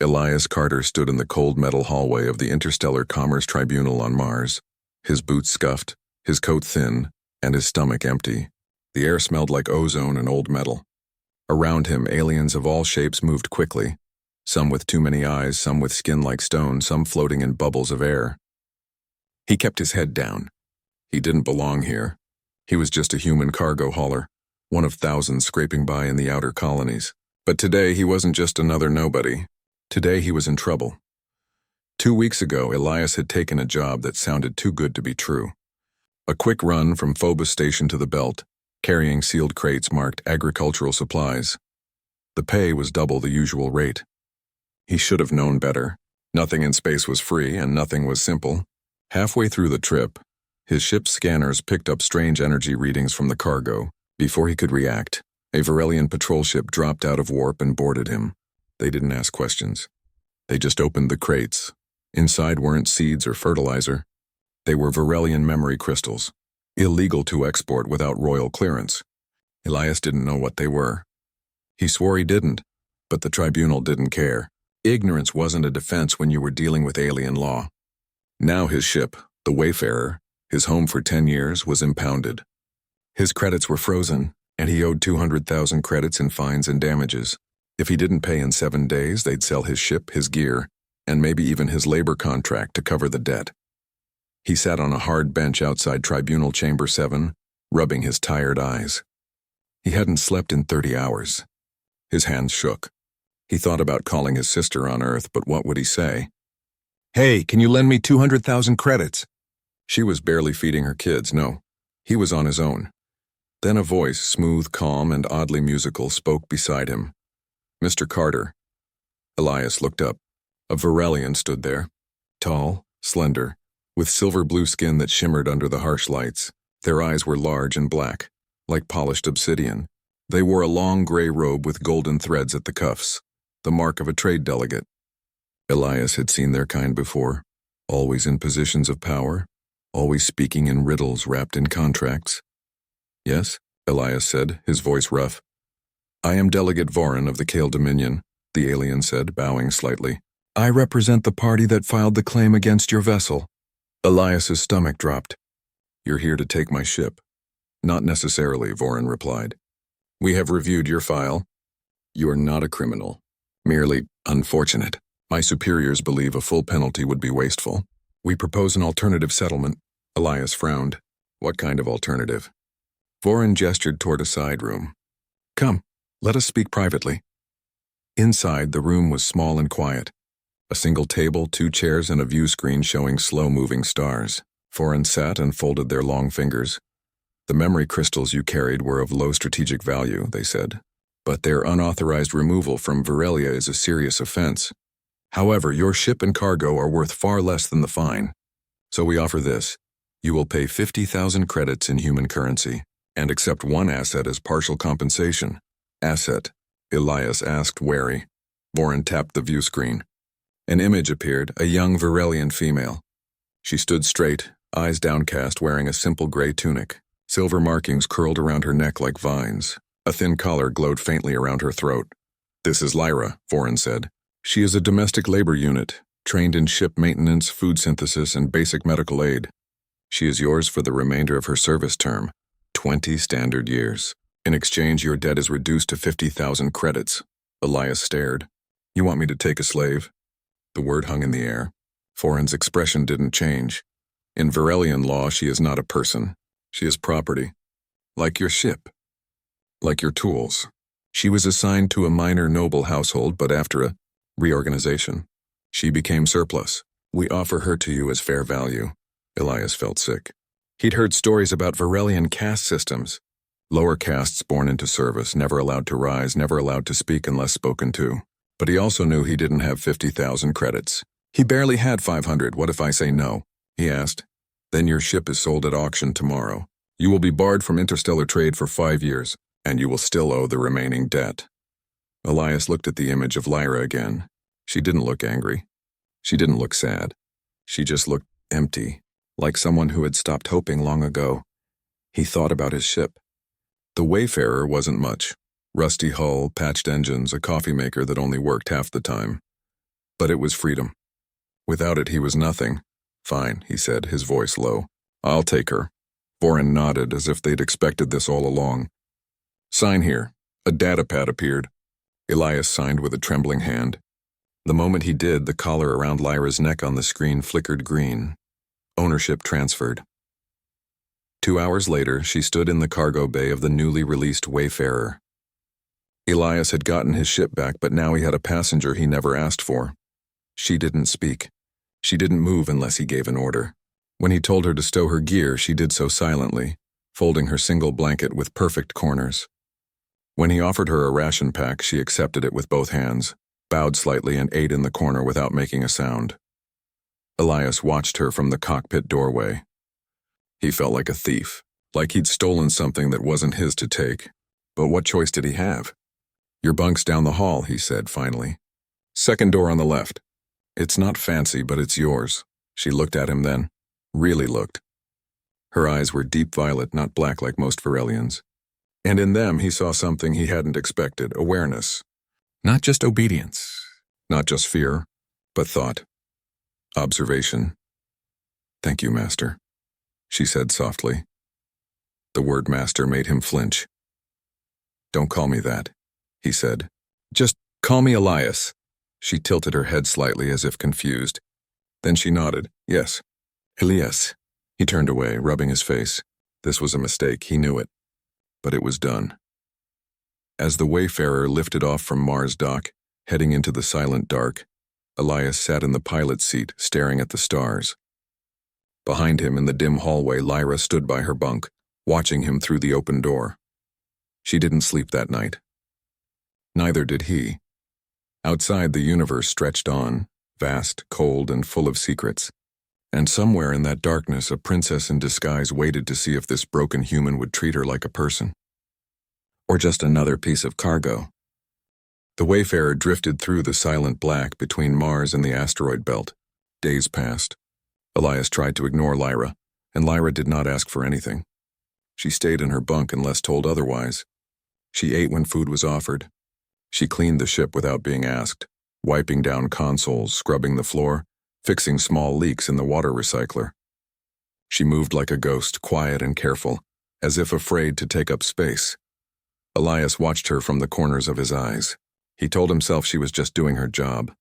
Elias Carter stood in the cold metal hallway of the Interstellar Commerce Tribunal on Mars, his boots scuffed, his coat thin, and his stomach empty. The air smelled like ozone and old metal. Around him, aliens of all shapes moved quickly, some with too many eyes, some with skin like stone, some floating in bubbles of air. He kept his head down. He didn't belong here. He was just a human cargo hauler, one of thousands scraping by in the outer colonies. But today he wasn't just another nobody. Today he was in trouble. 2 weeks ago, Elias had taken a job that sounded too good to be true. A quick run from Phobos Station to the Belt, carrying sealed crates marked agricultural supplies. The pay was double the usual rate. He should have known better. Nothing in space was free, and nothing was simple. Halfway through the trip, his ship's scanners picked up strange energy readings from the cargo. Before he could react, a Varelian patrol ship dropped out of warp and boarded him. They didn't ask questions. They just opened the crates. Inside weren't seeds or fertilizer. They were Varelian memory crystals, illegal to export without royal clearance. Elias didn't know what they were. He swore he didn't, but the tribunal didn't care. Ignorance wasn't a defense when you were dealing with alien law. Now his ship, the Wayfarer, his home for 10 years, was impounded. His credits were frozen, and he owed 200,000 credits in fines and damages. If he didn't pay in 7 days, they'd sell his ship, his gear, and maybe even his labor contract to cover the debt. He sat on a hard bench outside Tribunal Chamber 7, rubbing his tired eyes. He hadn't slept in 30 hours. His hands shook. He thought about calling his sister on Earth, but what would he say? "Hey, can you lend me 200,000 credits?" She was barely feeding her kids, no. He was on his own. Then a voice, smooth, calm, and oddly musical, spoke beside him. "Mr. Carter." Elias looked up. A Varelian stood there, tall, slender, with silver-blue skin that shimmered under the harsh lights. Their eyes were large and black, like polished obsidian. They wore a long gray robe with golden threads at the cuffs, the mark of a trade delegate. Elias had seen their kind before, always in positions of power, always speaking in riddles wrapped in contracts. "Yes," Elias said, his voice rough. "I am Delegate Vorin of the Kale Dominion," the alien said, bowing slightly. "I represent the party that filed the claim against your vessel." Elias's stomach dropped. "You're here to take my ship." "Not necessarily," Vorin replied. "We have reviewed your file. You are not a criminal, merely unfortunate. My superiors believe a full penalty would be wasteful. We propose an alternative settlement." Elias frowned. "What kind of alternative?" Vorin gestured toward a side room. "Come, let us speak privately." Inside, the room was small and quiet. A single table, 2 chairs, and a view screen showing slow-moving stars. Vorin sat and folded their long fingers. "The memory crystals you carried were of low strategic value," they said, "but their unauthorized removal from Varelia is a serious offense. However, your ship and cargo are worth far less than the fine. So we offer this. You will pay 50,000 credits in human currency, and accept 1 asset as partial compensation." "Asset?" Elias asked, wary. Vorin tapped the view screen. An image appeared, a young Varelian female. She stood straight, eyes downcast, wearing a simple gray tunic. Silver markings curled around her neck like vines. A thin collar glowed faintly around her throat. "This is Lyra," Vorin said. "She is a domestic labor unit, trained in ship maintenance, food synthesis, and basic medical aid. She is yours for the remainder of her service term, 20 standard years. In exchange, your debt is reduced to 50,000 credits." Elias stared. "You want me to take a slave?" The word hung in the air. Vorin's expression didn't change. "In Varelian law, she is not a person. She is property. Like your ship. Like your tools. She was assigned to a minor noble household, but after a reorganization, she became surplus. We offer her to you as fair value." Elias felt sick. He'd heard stories about Varelian caste systems. Lower castes born into service, never allowed to rise, never allowed to speak unless spoken to. But he also knew he didn't have 50,000 credits. He barely had 500. "What if I say no?" he asked. "Then your ship is sold at auction tomorrow. You will be barred from interstellar trade for 5 years, and you will still owe the remaining debt." Elias looked at the image of Lyra again. She didn't look angry. She didn't look sad. She just looked empty, like someone who had stopped hoping long ago. He thought about his ship. The Wayfarer wasn't much. Rusty hull, patched engines, a coffee maker that only worked half the time. But it was freedom. Without it, he was nothing. Fine, he said, his voice low. I'll take her. Voren nodded as if they'd expected this all along. Sign here. A datapad appeared. Elias signed with a trembling hand. The moment he did, the collar around Lyra's neck on the screen flickered green. Ownership transferred. 2 hours later, she stood in the cargo bay of the newly released Wayfarer. Elias had gotten his ship back, but now he had a passenger he never asked for. She didn't speak. She didn't move unless he gave an order. When he told her to stow her gear, she did so silently, folding her single blanket with perfect corners. When he offered her a ration pack, she accepted it with both hands, bowed slightly and ate in the corner without making a sound. Elias watched her from the cockpit doorway. He felt like a thief, like he'd stolen something that wasn't his to take. But what choice did he have? Your bunk's down the hall, he said finally. Second door on the left. It's not fancy, but it's yours. She looked at him then. Really looked. Her eyes were deep violet, not black like most Varelians. And in them he saw something he hadn't expected, awareness. Not just obedience, not just fear, but thought. Observation. Thank you, Master, she said softly. The word master made him flinch. Don't call me that, he said. Just call me Elias. She tilted her head slightly as if confused. Then she nodded. Yes. Elias. He turned away, rubbing his face. This was a mistake, he knew it. But it was done. As the Wayfarer lifted off from Mars dock, heading into the silent dark, Elias sat in the pilot's seat, staring at the stars. Behind him in the dim hallway, Lyra stood by her bunk, watching him through the open door. She didn't sleep that night. Neither did he. Outside, the universe stretched on, vast, cold, and full of secrets. And somewhere in that darkness, a princess in disguise waited to see if this broken human would treat her like a person. Or just another piece of cargo. The Wayfarer drifted through the silent black between Mars and the asteroid belt. Days passed. Elias tried to ignore Lyra, and Lyra did not ask for anything. She stayed in her bunk unless told otherwise. She ate when food was offered. She cleaned the ship without being asked, wiping down consoles, scrubbing the floor, fixing small leaks in the water recycler. She moved like a ghost, quiet and careful, as if afraid to take up space. Elias watched her from the corners of his eyes. He told himself she was just doing her job.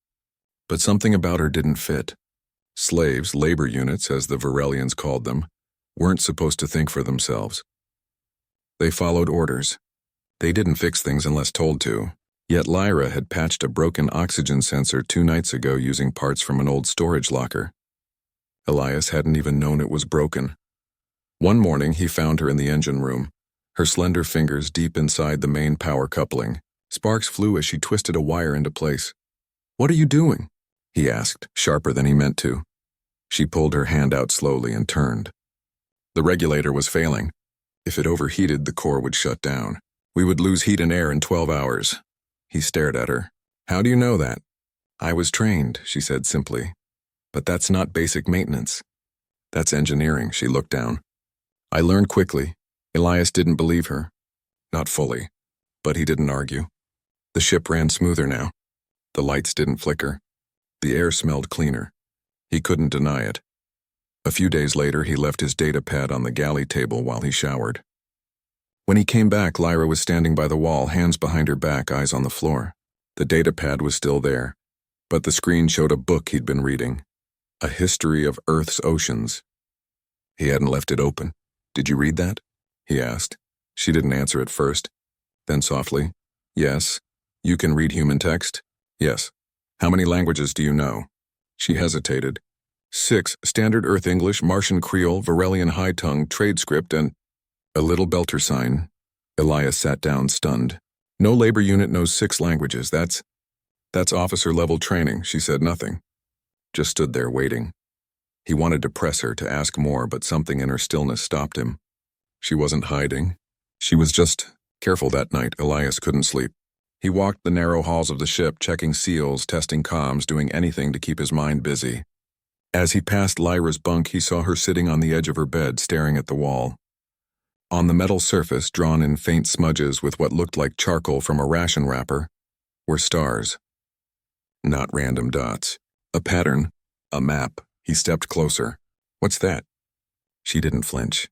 But something about her didn't fit. Slaves, labor units, as the Varelians called them, weren't supposed to think for themselves. They followed orders. They didn't fix things unless told to. Yet Lyra had patched a broken oxygen sensor 2 nights ago using parts from an old storage locker. Elias hadn't even known it was broken. One morning he found her in the engine room, her slender fingers deep inside the main power coupling. Sparks flew as she twisted a wire into place. "What are you doing?" he asked, sharper than he meant to. She pulled her hand out slowly and turned. The regulator was failing. If it overheated, the core would shut down. We would lose heat and air in 12 hours. He stared at her. "How do you know that?" "I was trained," she said simply. "But that's not basic maintenance. That's engineering." She looked down. "I learned quickly." Elias didn't believe her. Not fully, but he didn't argue. The ship ran smoother now. The lights didn't flicker. The air smelled cleaner. He couldn't deny it. A few days later, he left his data pad on the galley table while he showered. When he came back, Lyra was standing by the wall, hands behind her back, eyes on the floor. The data pad was still there, but the screen showed a book he'd been reading. A History of Earth's Oceans. He hadn't left it open. "Did you read that?" he asked. She didn't answer at first. Then softly, "Yes. You can read human text?" "Yes." "How many languages do you know?" She hesitated. 6, Standard Earth English, Martian Creole, Varelian High Tongue, Trade Script, and a little belter sign. Elias sat down, stunned. "No labor unit knows 6 languages. That's officer-level training." She said nothing. Just stood there waiting. He wanted to press her, to ask more, but something in her stillness stopped him. She wasn't hiding. She was just careful. That night, Elias couldn't sleep. He walked the narrow halls of the ship, checking seals, testing comms, doing anything to keep his mind busy. As he passed Lyra's bunk, he saw her sitting on the edge of her bed, staring at the wall. On the metal surface, drawn in faint smudges with what looked like charcoal from a ration wrapper, were stars. Not random dots. A pattern. A map. He stepped closer. What's that? She didn't flinch.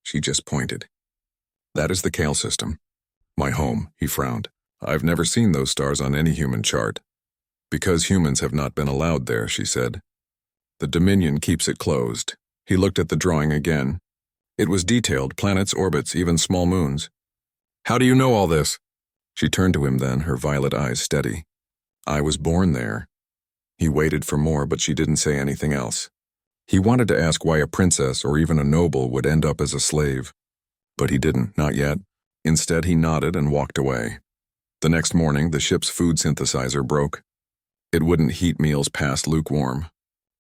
She just pointed. That is the Kale system. My home, he frowned. I've never seen those stars on any human chart. Because humans have not been allowed there, she said. The Dominion keeps it closed. He looked at the drawing again. It was detailed, planets, orbits, even small moons. How do you know all this? She turned to him then, her violet eyes steady. I was born there. He waited for more, but she didn't say anything else. He wanted to ask why a princess or even a noble would end up as a slave. But he didn't, not yet. Instead, he nodded and walked away. The next morning, the ship's food synthesizer broke. It wouldn't heat meals past lukewarm.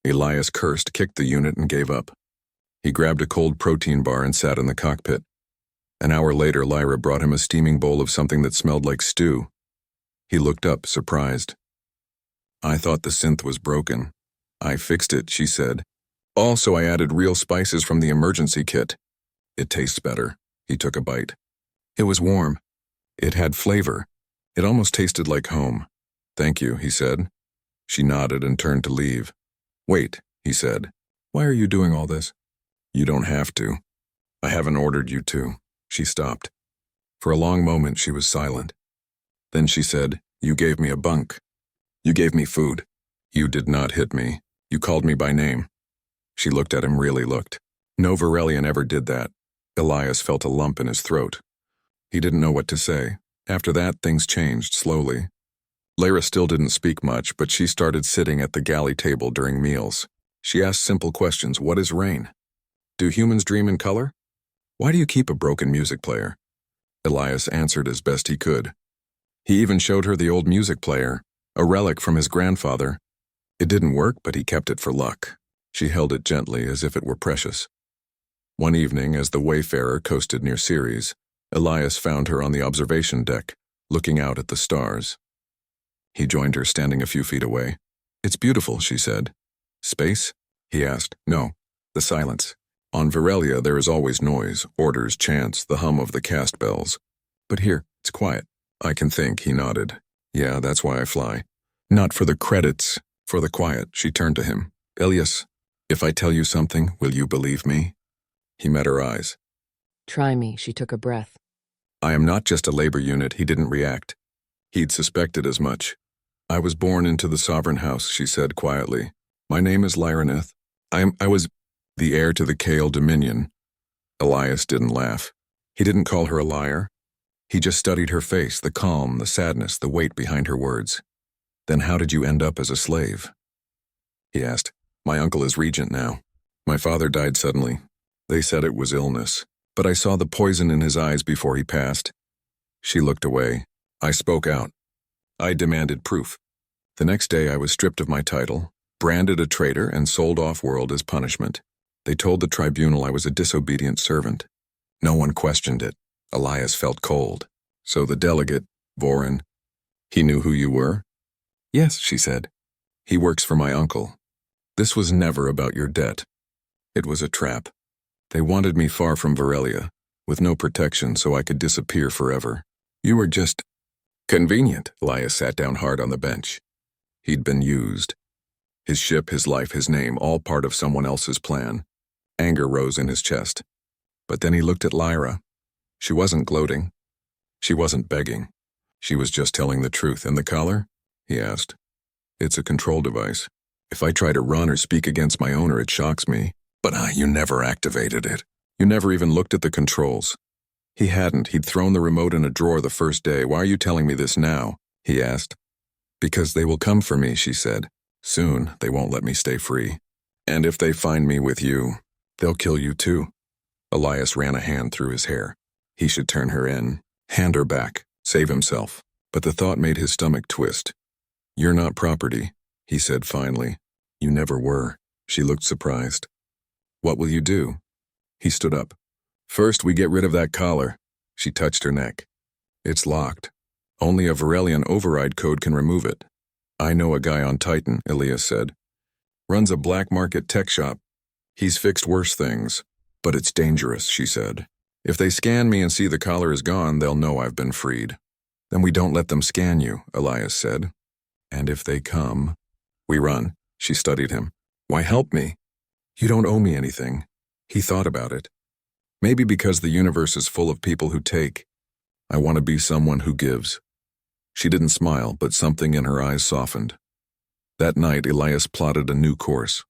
Elias cursed, kicked the unit, and gave up. He grabbed a cold protein bar and sat in the cockpit. An hour later, Lyra brought him a steaming bowl of something that smelled like stew. He looked up, surprised. I thought the synth was broken. I fixed it, she said. Also, I added real spices from the emergency kit. It tastes better. He took a bite. It was warm. It had flavor. It almost tasted like home. Thank you, he said. She nodded and turned to leave. Wait, he said. Why are you doing all this? You don't have to. I haven't ordered you to. She stopped. For a long moment, she was silent. Then she said, You gave me a bunk. You gave me food. You did not hit me. You called me by name. She looked at him, really looked. No Varelian ever did that. Elias felt a lump in his throat. He didn't know what to say. After that, things changed slowly. Lyra still didn't speak much, but she started sitting at the galley table during meals. She asked simple questions. What is rain? Do humans dream in color? Why do you keep a broken music player? Elias answered as best he could. He even showed her the old music player, a relic from his grandfather. It didn't work, but he kept it for luck. She held it gently as if it were precious. One evening, as the Wayfarer coasted near Ceres, Elias found her on the observation deck, looking out at the stars. He joined her, standing a few feet away. It's beautiful, she said. Space? He asked. No, the silence. On Varelia, there is always noise, orders, chants, the hum of the cast bells. But here, it's quiet. I can think, he nodded. Yeah, that's why I fly. Not for the credits, for the quiet. She turned to him. Elias, if I tell you something, will you believe me? He met her eyes. Try me, she took a breath. I am not just a labor unit, he didn't react. He'd suspected as much. I was born into the sovereign house, she said quietly. My name is Lyraneth. I was the heir to the Kale Dominion. Elias didn't laugh. He didn't call her a liar. He just studied her face, the calm, the sadness, the weight behind her words. Then how did you end up as a slave? He asked. My uncle is regent now. My father died suddenly. They said it was illness, but I saw the poison in his eyes before he passed. She looked away. I spoke out. I demanded proof. The next day I was stripped of my title, branded a traitor, and sold off-world as punishment. They told the tribunal I was a disobedient servant. No one questioned it. Elias felt cold. So the delegate, Vorin, he knew who you were? Yes, she said. He works for my uncle. This was never about your debt. It was a trap. They wanted me far from Varelia, with no protection so I could disappear forever. You were just convenient. Elias sat down hard on the bench. He'd been used. His ship, his life, his name, all part of someone else's plan. Anger rose in his chest. But then he looked at Lyra. She wasn't gloating. She wasn't begging. She was just telling the truth. And the collar? He asked. It's a control device. If I try to run or speak against my owner, it shocks me. But you never activated it. You never even looked at the controls. He hadn't. He'd thrown the remote in a drawer the first day. Why are you telling me this now? He asked. Because they will come for me, she said. Soon, they won't let me stay free. And if they find me with you, they'll kill you too. Elias ran a hand through his hair. He should turn her in, hand her back, save himself. But the thought made his stomach twist. You're not property, he said finally. You never were. She looked surprised. What will you do? He stood up. First, we get rid of that collar. She touched her neck. It's locked. Only a Varelian override code can remove it. I know a guy on Titan, Elias said. Runs a black market tech shop. He's fixed worse things. But it's dangerous, she said. If they scan me and see the collar is gone, they'll know I've been freed. Then we don't let them scan you, Elias said. And if they come, we run. She studied him. Why help me? You don't owe me anything. He thought about it. Maybe because the universe is full of people who take. I want to be someone who gives. She didn't smile, but something in her eyes softened. That night, Elias plotted a new course.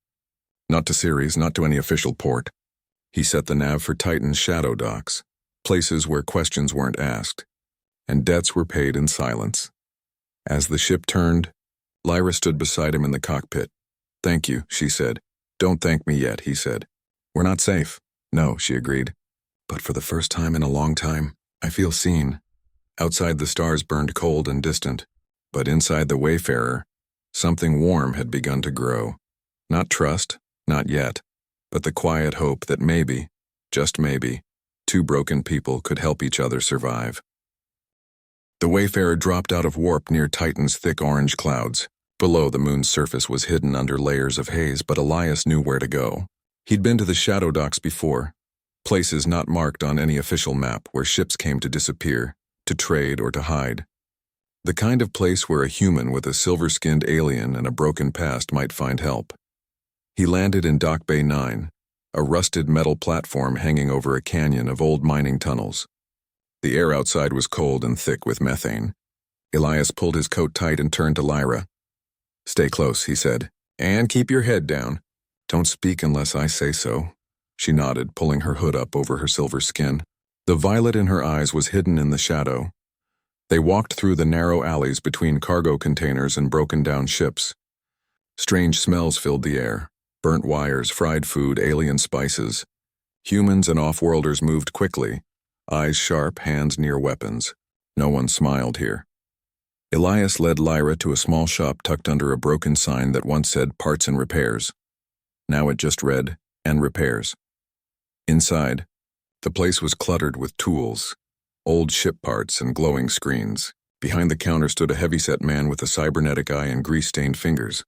Not to Ceres, not to any official port. He set the nav for Titan's shadow docks, places where questions weren't asked, and debts were paid in silence. As the ship turned, Lyra stood beside him in the cockpit. Thank you, she said. Don't thank me yet, he said. We're not safe. No, she agreed. But for the first time in a long time, I feel seen. Outside the stars burned cold and distant, but inside the Wayfarer, something warm had begun to grow. Not trust, not yet, but the quiet hope that maybe, just maybe, two broken people could help each other survive. The Wayfarer dropped out of warp near Titan's thick orange clouds. Below, the moon's surface was hidden under layers of haze, but Elias knew where to go. He'd been to the shadow docks before, places not marked on any official map where ships came to disappear, to trade or to hide. The kind of place where a human with a silver-skinned alien and a broken past might find help. He landed in Dock Bay 9, a rusted metal platform hanging over a canyon of old mining tunnels. The air outside was cold and thick with methane. Elias pulled his coat tight and turned to Lyra. Stay close, he said, and keep your head down. Don't speak unless I say so. She nodded, pulling her hood up over her silver skin. The violet in her eyes was hidden in the shadow. They walked through the narrow alleys between cargo containers and broken-down ships. Strange smells filled the air. Burnt wires, fried food, alien spices. Humans and off-worlders moved quickly, eyes sharp, hands near weapons. No one smiled here. Elias led Lyra to a small shop tucked under a broken sign that once said Parts and Repairs. Now it just read, and Repairs. Inside, the place was cluttered with tools, old ship parts and glowing screens. Behind the counter stood a heavyset man with a cybernetic eye and grease-stained fingers.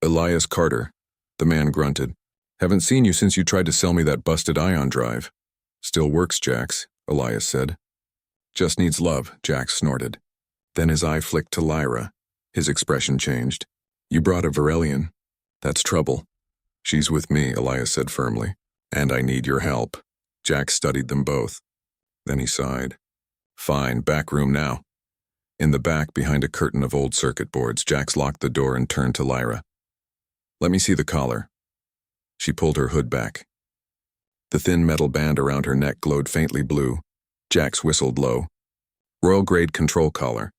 Elias Carter, the man grunted. Haven't seen you since you tried to sell me that busted ion drive. Still works, Jax, Elias said. Just needs love, Jax snorted. Then his eye flicked to Lyra. His expression changed. You brought a Varelian. That's trouble. She's with me, Elias said firmly. And I need your help. Jax studied them both. Then he sighed. Fine, back room now. In the back, behind a curtain of old circuit boards, Jax locked the door and turned to Lyra. Let me see the collar. She pulled her hood back. The thin metal band around her neck glowed faintly blue. Jax whistled low. Royal-grade control collar.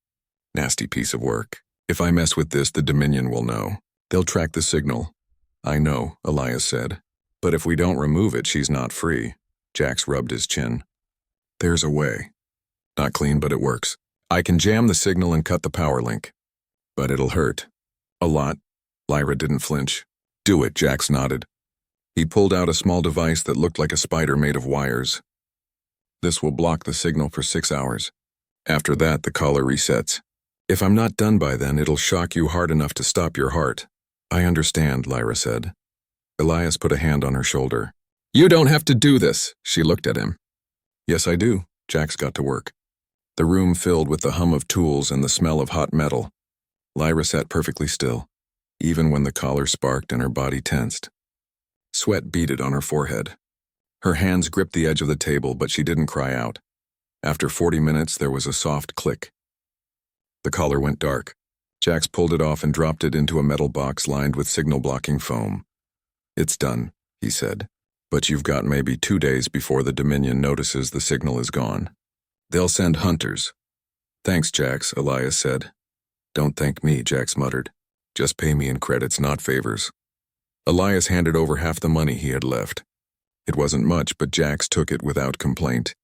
Nasty piece of work. If I mess with this, the Dominion will know. They'll track the signal. I know, Elias said. But if we don't remove it, she's not free. Jax rubbed his chin. There's a way. Not clean, but it works. I can jam the signal and cut the power link. But it'll hurt. A lot. Lyra didn't flinch. Do it, Jax nodded. He pulled out a small device that looked like a spider made of wires. This will block the signal for 6 hours. After that, the collar resets. If I'm not done by then, it'll shock you hard enough to stop your heart. I understand, Lyra said. Elias put a hand on her shoulder. You don't have to do this, she looked at him. Yes, I do. Jax got to work. The room filled with the hum of tools and the smell of hot metal. Lyra sat perfectly still, even when the collar sparked and her body tensed. Sweat beaded on her forehead. Her hands gripped the edge of the table, but she didn't cry out. After 40 minutes, there was a soft click. The collar went dark. Jax pulled it off and dropped it into a metal box lined with signal-blocking foam. It's done, he said. But you've got maybe 2 days before the Dominion notices the signal is gone. They'll send hunters. Thanks, Jax, Elias said. Don't thank me, Jax muttered. Just pay me in credits, not favors. Elias handed over half the money he had left. It wasn't much, but Jax took it without complaint.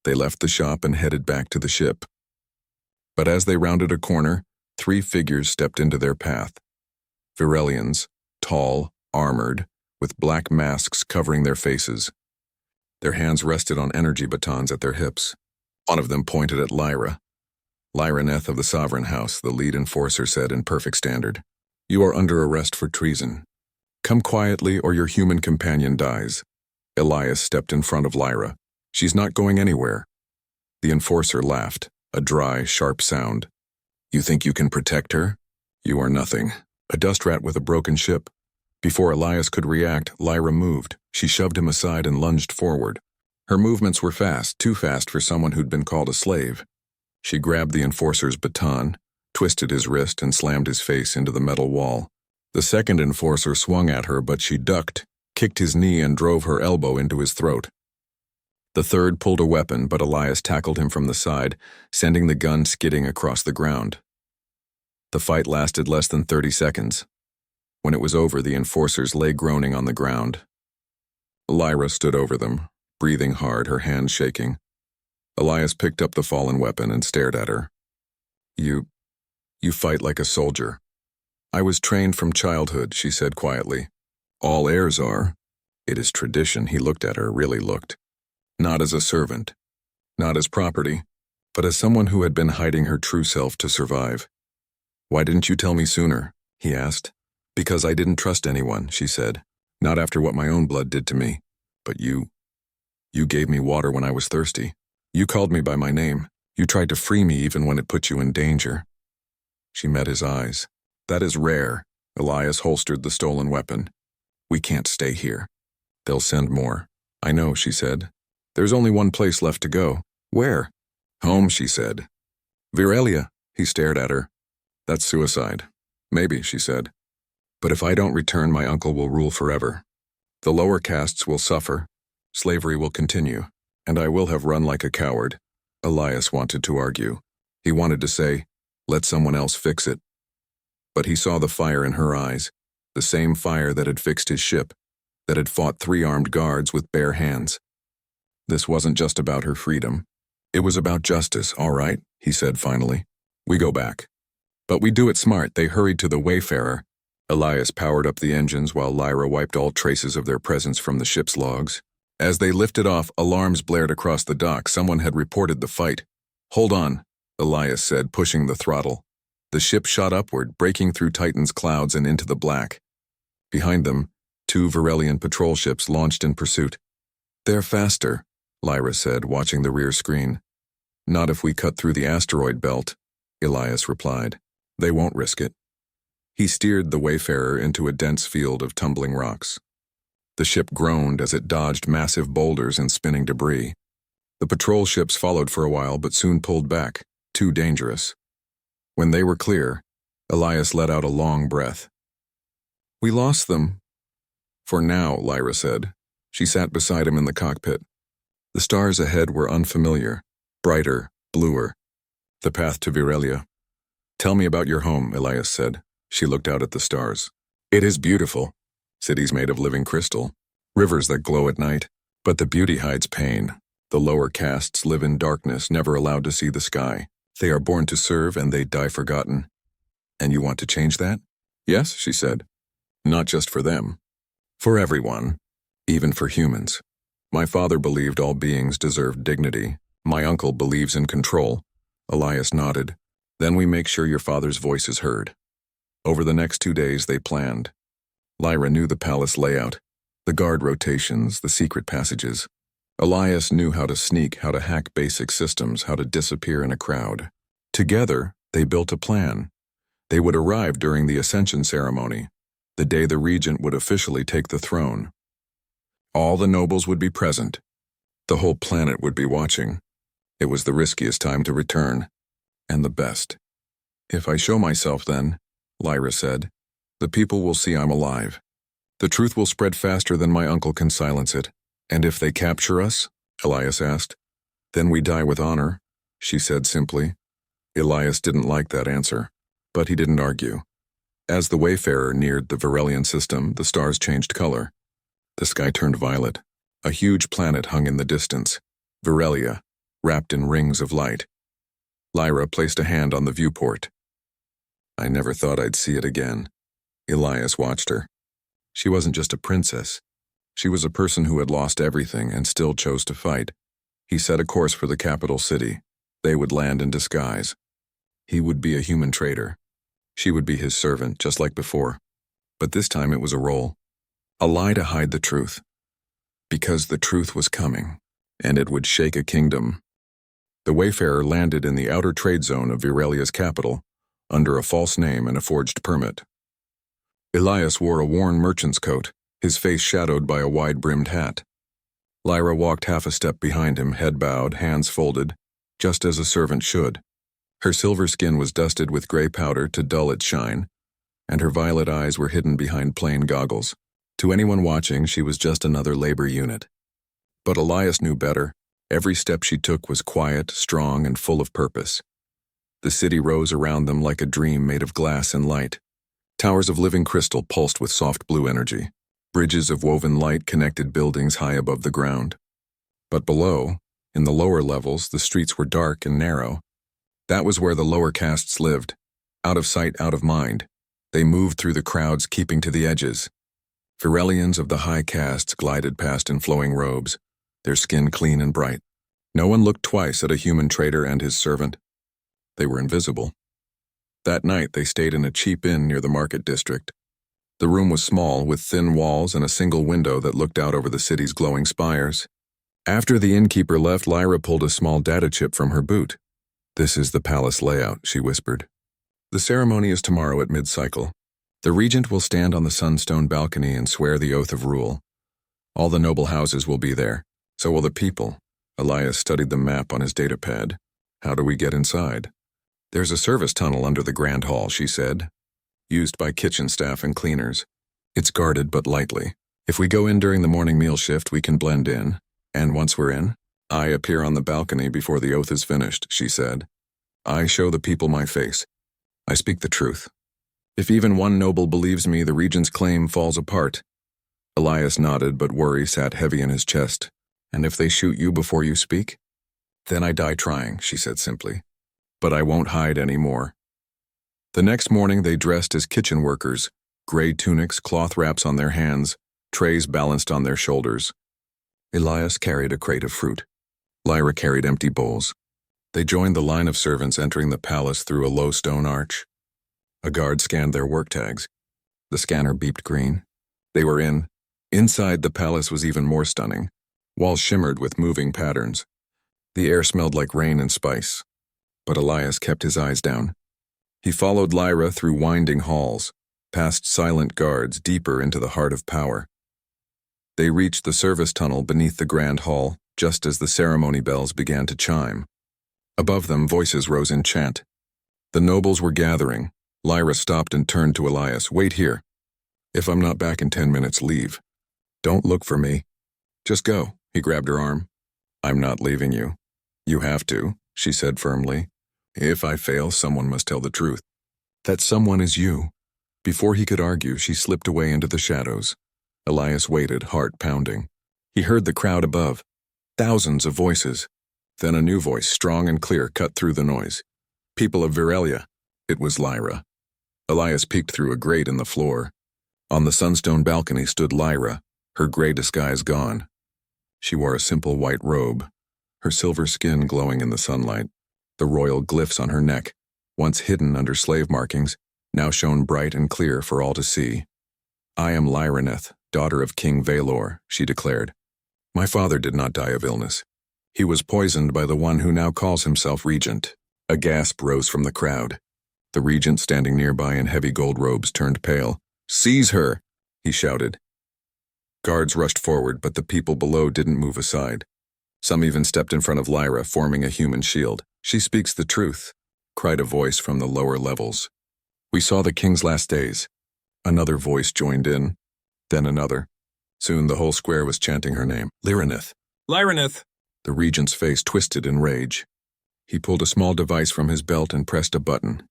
They left the shop and headed back to the ship. But as they rounded a corner, 3 figures stepped into their path. Varelians, tall, armored, with black masks covering their faces. Their hands rested on energy batons at their hips. One of them pointed at Lyra. Lyra Neth of the Sovereign House, the lead enforcer said in perfect standard. You are under arrest for treason. Come quietly or your human companion dies. Elias stepped in front of Lyra. She's not going anywhere. The enforcer laughed, a dry, sharp sound. You think you can protect her? You are nothing. A dust rat with a broken ship. Before Elias could react, Lyra moved. She shoved him aside and lunged forward. Her movements were fast, too fast for someone who'd been called a slave. She grabbed the enforcer's baton, twisted his wrist, and slammed his face into the metal wall. The second enforcer swung at her, but she ducked, kicked his knee, and drove her elbow into his throat. The third pulled a weapon, but Elias tackled him from the side, sending the gun skidding across the ground. The fight lasted less than 30 seconds. When it was over, the enforcers lay groaning on the ground. Lyra stood over them, breathing hard, her hands shaking. Elias picked up the fallen weapon and stared at her. You fight like a soldier. I was trained from childhood, she said quietly. All heirs are. It is tradition. He looked at her, really looked. Not as a servant, not as property, but as someone who had been hiding her true self to survive. Why didn't you tell me sooner? He asked. Because I didn't trust anyone, she said. Not after what my own blood did to me. But you gave me water when I was thirsty. You called me by my name. You tried to free me even when it put you in danger. She met his eyes. That is rare. Elias holstered the stolen weapon. We can't stay here. They'll send more. I know, she said. There's only one place left to go. Where? Home, she said. Virelia, he stared at her. That's suicide. Maybe, she said. But if I don't return, my uncle will rule forever. The lower castes will suffer. Slavery will continue. And I will have run like a coward. Elias wanted to argue. He wanted to say, let someone else fix it. But he saw the fire in her eyes, the same fire that had fixed his ship, that had fought 3 armed guards with bare hands. This wasn't just about her freedom. It was about justice, all right, he said finally. We go back. But we do it smart. They hurried to the Wayfarer. Elias powered up the engines while Lyra wiped all traces of their presence from the ship's logs. As they lifted off, alarms blared across the dock. Someone had reported the fight. Hold on, Elias said, pushing the throttle. The ship shot upward, breaking through Titan's clouds and into the black. Behind them, 2 Virelian patrol ships launched in pursuit. They're faster, Lyra said, watching the rear screen. Not if we cut through the asteroid belt, Elias replied. They won't risk it. He steered the Wayfarer into a dense field of tumbling rocks. The ship groaned as it dodged massive boulders and spinning debris. The patrol ships followed for a while but soon pulled back, too dangerous. When they were clear, Elias let out a long breath. We lost them. For now, Lyra said. She sat beside him in the cockpit. The stars ahead were unfamiliar, brighter, bluer. The path to Virelia. Tell me about your home, Elias said. She looked out at the stars. It is beautiful. Cities made of living crystal. Rivers that glow at night. But the beauty hides pain. The lower castes live in darkness, never allowed to see the sky. They are born to serve and they die forgotten. And you want to change that? Yes, she said. Not just for them. For everyone. Even for humans. My father believed all beings deserved dignity. My uncle believes in control. Elias nodded. Then we make sure your father's voice is heard. Over the next 2 days they planned. Lyra knew the palace layout, the guard rotations, the secret passages. Elias knew how to sneak, how to hack basic systems, how to disappear in a crowd. Together, they built a plan. They would arrive during the Ascension ceremony, the day the regent would officially take the throne. All the nobles would be present. The whole planet would be watching. It was the riskiest time to return, and the best. If I show myself then, Lyra said, the people will see I'm alive. The truth will spread faster than my uncle can silence it. And if they capture us? Elias asked. Then we die with honor, she said simply. Elias didn't like that answer, but he didn't argue. As the Wayfarer neared the Virelian system, the stars changed color. The sky turned violet. A huge planet hung in the distance, Virelia, wrapped in rings of light. Lyra placed a hand on the viewport. I never thought I'd see it again. Elias watched her. She wasn't just a princess. She was a person who had lost everything and still chose to fight. He set a course for the capital city. They would land in disguise. He would be a human trader. She would be his servant, just like before. But this time it was a role. A lie to hide the truth. Because the truth was coming, and it would shake a kingdom. The Wayfarer landed in the outer trade zone of Virelia's capital, under a false name and a forged permit. Elias wore a worn merchant's coat, his face shadowed by a wide-brimmed hat. Lyra walked half a step behind him, head bowed, hands folded, just as a servant should. Her silver skin was dusted with gray powder to dull its shine, and her violet eyes were hidden behind plain goggles. To anyone watching, she was just another labor unit. But Elias knew better. Every step she took was quiet, strong, and full of purpose. The city rose around them like a dream made of glass and light. Towers of living crystal pulsed with soft blue energy. Bridges of woven light connected buildings high above the ground. But below, in the lower levels, the streets were dark and narrow. That was where the lower castes lived. Out of sight, out of mind. They moved through the crowds, keeping to the edges. Virelians of the high castes glided past in flowing robes, their skin clean and bright. No one looked twice at a human trader and his servant. They were invisible. That night, they stayed in a cheap inn near the market district. The room was small, with thin walls and a single window that looked out over the city's glowing spires. After the innkeeper left, Lyra pulled a small data chip from her boot. "This is the palace layout," she whispered. "The ceremony is tomorrow at mid-cycle. The regent will stand on the sunstone balcony and swear the oath of rule. All the noble houses will be there. So will the people." Elias studied the map on his datapad. "How do we get inside?" "There's a service tunnel under the grand hall," she said, "used by kitchen staff and cleaners. It's guarded but lightly. If we go in during the morning meal shift, we can blend in. And once we're in, I appear on the balcony before the oath is finished," she said. "I show the people my face. I speak the truth. If even one noble believes me, the regent's claim falls apart." Elias nodded, but worry sat heavy in his chest. "And if they shoot you before you speak?" "Then I die trying," she said simply. "But I won't hide any more." The next morning they dressed as kitchen workers, gray tunics, cloth wraps on their hands, trays balanced on their shoulders. Elias carried a crate of fruit. Lyra carried empty bowls. They joined the line of servants entering the palace through a low stone arch. A guard scanned their work tags. The scanner beeped green. They were in. Inside, the palace was even more stunning. Walls shimmered with moving patterns. The air smelled like rain and spice. But Elias kept his eyes down. He followed Lyra through winding halls, past silent guards, deeper into the heart of power. They reached the service tunnel beneath the grand hall, just as the ceremony bells began to chime. Above them, voices rose in chant. The nobles were gathering. Lyra stopped and turned to Elias. "Wait here. If I'm not back in 10 minutes, leave. Don't look for me. Just go." He grabbed her arm. "I'm not leaving you. You have to," she said firmly. "If I fail, someone must tell the truth. That someone is you." Before he could argue, she slipped away into the shadows. Elias waited, heart pounding. He heard the crowd above. Thousands of voices. Then a new voice, strong and clear, cut through the noise. "People of Virelia." It was Lyra. Elias peeked through a grate in the floor. On the sunstone balcony stood Lyra, her gray disguise gone. She wore a simple white robe, her silver skin glowing in the sunlight. The royal glyphs on her neck, once hidden under slave markings, now shone bright and clear for all to see. "I am Lyraneth, daughter of King Valor," she declared. "My father did not die of illness. He was poisoned by the one who now calls himself regent." A gasp rose from the crowd. The regent, standing nearby in heavy gold robes, turned pale. "Seize her!" he shouted. Guards rushed forward, but the people below didn't move aside. Some even stepped in front of Lyra, forming a human shield. "She speaks the truth," cried a voice from the lower levels. "We saw the king's last days." Another voice joined in, then another. Soon the whole square was chanting her name. "Lyraneth! Lyraneth!" The regent's face twisted in rage. He pulled a small device from his belt and pressed a button.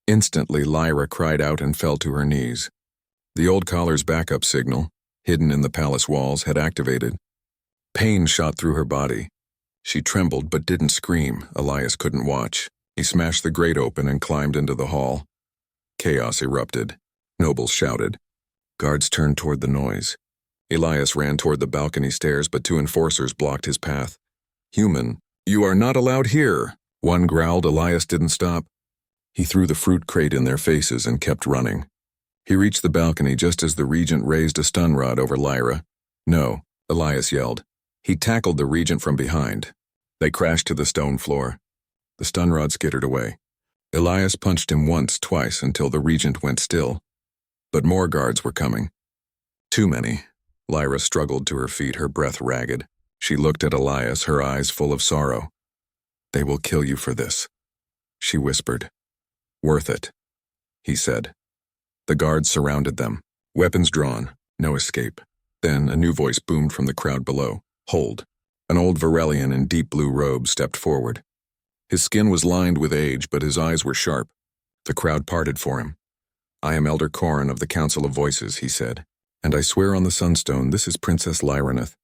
Instantly, Lyra cried out and fell to her knees. The old collar's backup signal, hidden in the palace walls, had activated. Pain shot through her body. She trembled but didn't scream. Elias couldn't watch. He smashed the grate open and climbed into the hall. Chaos erupted. Nobles shouted. Guards turned toward the noise. Elias ran toward the balcony stairs, but 2 enforcers blocked his path. "Human, you are not allowed here," one growled. Elias didn't stop. He threw the fruit crate in their faces and kept running. He reached the balcony just as the regent raised a stun rod over Lyra. "No," Elias yelled. He tackled the regent from behind. They crashed to the stone floor. The stun rod skittered away. Elias punched him once, twice, until the regent went still. But more guards were coming. Too many. Lyra struggled to her feet, her breath ragged. She looked at Elias, her eyes full of sorrow. "They will kill you for this," she whispered. "Worth it," he said. The guards surrounded them, weapons drawn, no escape. Then a new voice boomed from the crowd below. "Hold." An old Varelian in deep blue robes stepped forward. His skin was lined with age, but his eyes were sharp. The crowd parted for him. "I am Elder Corin of the Council of Voices," he said, "and I swear on the Sunstone this is Princess Lyraneth.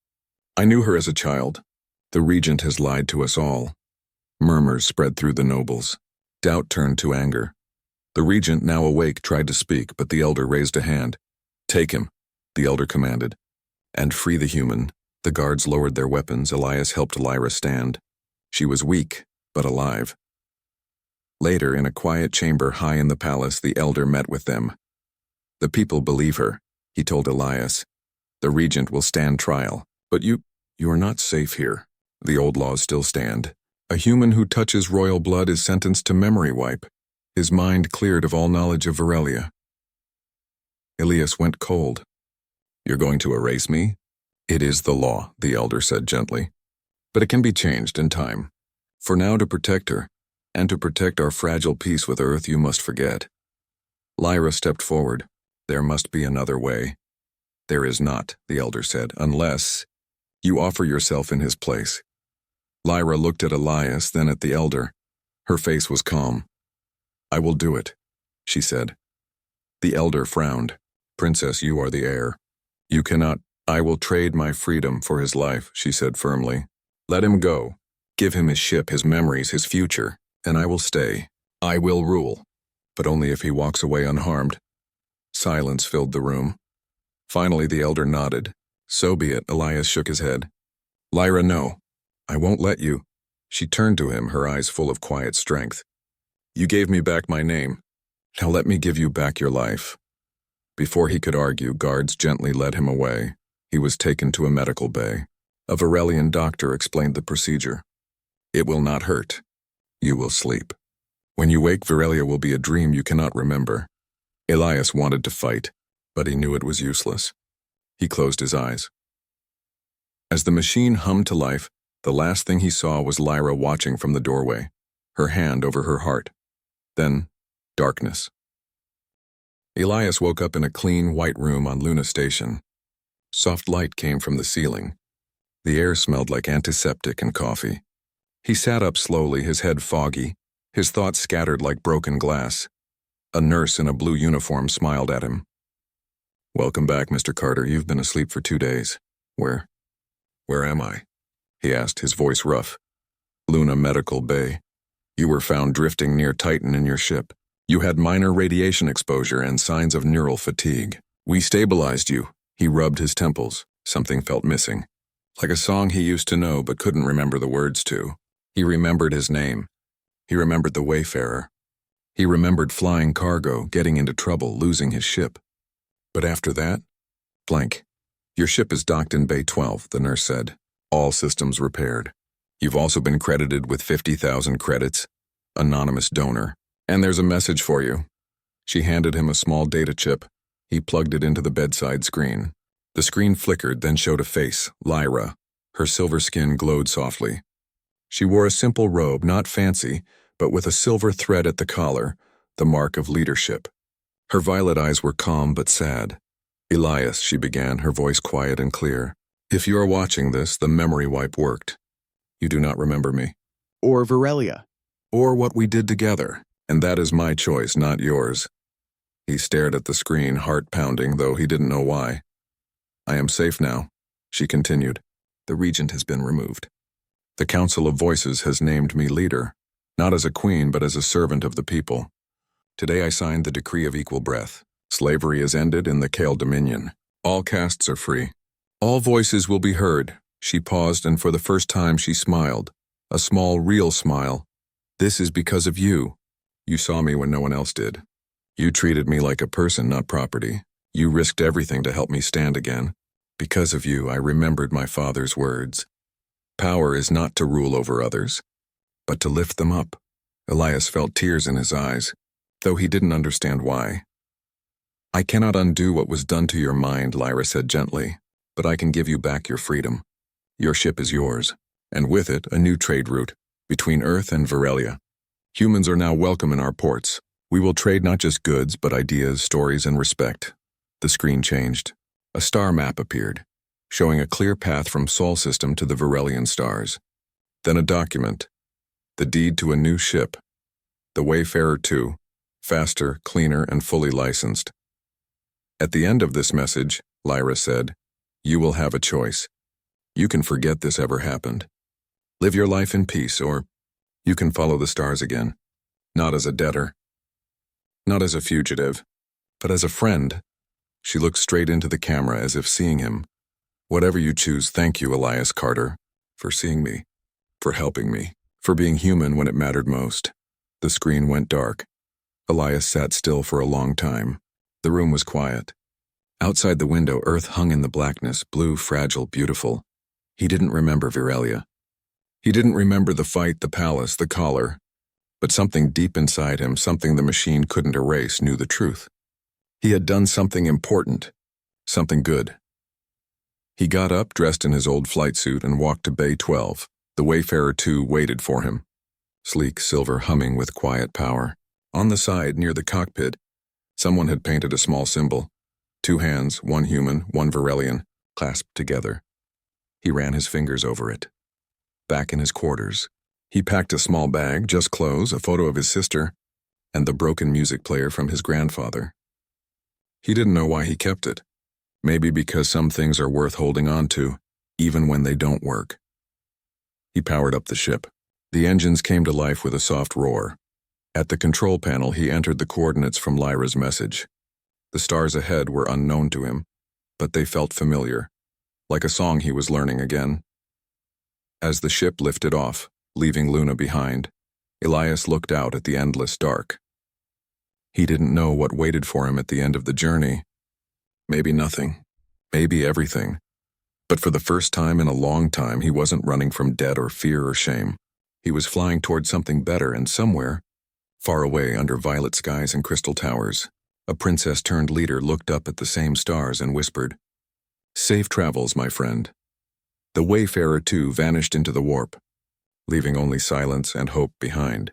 I knew her as a child. The regent has lied to us all." Murmurs spread through the nobles. Doubt turned to anger. The regent, now awake, tried to speak, but the elder raised a hand. "Take him," the elder commanded. "And free the human." The guards lowered their weapons. Elias helped Lyra stand. She was weak, but alive. Later, in a quiet chamber high in the palace, the elder met with them. "The people believe her," he told Elias. "The regent will stand trial. But you are not safe here. The old laws still stand. A human who touches royal blood is sentenced to memory wipe." His mind cleared of all knowledge of Varelia. Elias went cold. "You're going to erase me?" "It is the law," the elder said gently. "But it can be changed in time. For now, to protect her, and to protect our fragile peace with Earth, you must forget." Lyra stepped forward. "There must be another way." "There is not," the elder said, "unless you offer yourself in his place." Lyra looked at Elias, then at the elder. Her face was calm. "I will do it," she said. The elder frowned. "Princess, you are the heir. You cannot—" "I will trade my freedom for his life," she said firmly. "Let him go. Give him his ship, his memories, his future, and I will stay. I will rule, but only if he walks away unharmed." Silence filled the room. Finally the elder nodded. "So be it." Elias shook his head. "Lyra, no. I won't let you." She turned to him, her eyes full of quiet strength. "You gave me back my name. Now let me give you back your life." Before he could argue, guards gently led him away. He was taken to a medical bay. A Varelian doctor explained the procedure. "It will not hurt. You will sleep. When you wake, Varelia will be a dream you cannot remember." Elias wanted to fight, but he knew it was useless. He closed his eyes. As the machine hummed to life, the last thing he saw was Lyra watching from the doorway, her hand over her heart. Then, darkness. Elias woke up in a clean, white room on Luna Station. Soft light came from the ceiling. The air smelled like antiseptic and coffee. He sat up slowly, his head foggy, his thoughts scattered like broken glass. A nurse in a blue uniform smiled at him. "Welcome back, Mr. Carter. You've been asleep for 2 days. Where am I?" he asked, his voice rough. "Luna Medical Bay. You were found drifting near Titan in your ship. You had minor radiation exposure and signs of neural fatigue. We stabilized you." He rubbed his temples. Something felt missing. Like a song he used to know but couldn't remember the words to. He remembered his name. He remembered the Wayfarer. He remembered flying cargo, getting into trouble, losing his ship. But after that, blank. "Your ship is docked in Bay 12, the nurse said. "All systems repaired. You've also been credited with 50,000 credits. Anonymous donor. And there's a message for you." She handed him a small data chip. He plugged it into the bedside screen. The screen flickered, then showed a face, Lyra. Her silver skin glowed softly. She wore a simple robe, not fancy, but with a silver thread at the collar, the mark of leadership. Her violet eyes were calm but sad. "Elias," she began, her voice quiet and clear. "If you are watching this, the memory wipe worked. You do not remember me. Or Varelia. Or what we did together, and that is my choice, not yours." He stared at the screen, heart pounding, though he didn't know why. "I am safe now," she continued. "The regent has been removed. The Council of Voices has named me leader, not as a queen but as a servant of the people. Today I signed the decree of equal breath. Slavery is ended in the Kale Dominion. All castes are free. All voices will be heard." She paused, and for the first time she smiled. A small, real smile. "This is because of you. You saw me when no one else did. You treated me like a person, not property. You risked everything to help me stand again. Because of you, I remembered my father's words. Power is not to rule over others, but to lift them up." Elias felt tears in his eyes, though he didn't understand why. I cannot undo what was done to your mind, Lyra said gently, but I can give you back your freedom. Your ship is yours, and with it a new trade route between Earth and Virelia. Humans are now welcome in our ports. We will trade not just goods, but ideas, stories, and respect. The screen changed. A star map appeared, showing a clear path from Sol system to the Virelian stars. Then a document, the deed to a new ship, the Wayfarer 2, faster, cleaner, and fully licensed. At the end of this message, Lyra said, you will have a choice. You can forget this ever happened. Live your life in peace, or you can follow the stars again. Not as a debtor, not as a fugitive, but as a friend. She looked straight into the camera as if seeing him. Whatever you choose, thank you, Elias Carter, for seeing me, for helping me, for being human when it mattered most. The screen went dark. Elias sat still for a long time. The room was quiet. Outside the window, Earth hung in the blackness, blue, fragile, beautiful. He didn't remember Virelia. He didn't remember the fight, the palace, the collar. But something deep inside him, something the machine couldn't erase, knew the truth. He had done something important, something good. He got up, dressed in his old flight suit, and walked to Bay 12. The Wayfarer 2 waited for him, sleek silver humming with quiet power. On the side, near the cockpit, someone had painted a small symbol. 2 hands, one human, one Virelian, clasped together. He ran his fingers over it. Back in his quarters, he packed a small bag, just clothes, a photo of his sister, and the broken music player from his grandfather. He didn't know why he kept it. Maybe because some things are worth holding on to, even when they don't work. He powered up the ship. The engines came to life with a soft roar. At the control panel, he entered the coordinates from Lyra's message. The stars ahead were unknown to him, but they felt familiar, like a song he was learning again. As the ship lifted off, leaving Luna behind, Elias looked out at the endless dark. He didn't know what waited for him at the end of the journey. Maybe nothing, maybe everything. But for the first time in a long time, he wasn't running from debt or fear or shame. He was flying toward something better, and somewhere, far away under violet skies and crystal towers, a princess-turned-leader looked up at the same stars and whispered, "Safe travels, my friend." The Wayfarer 2 vanished into the warp, leaving only silence and hope behind.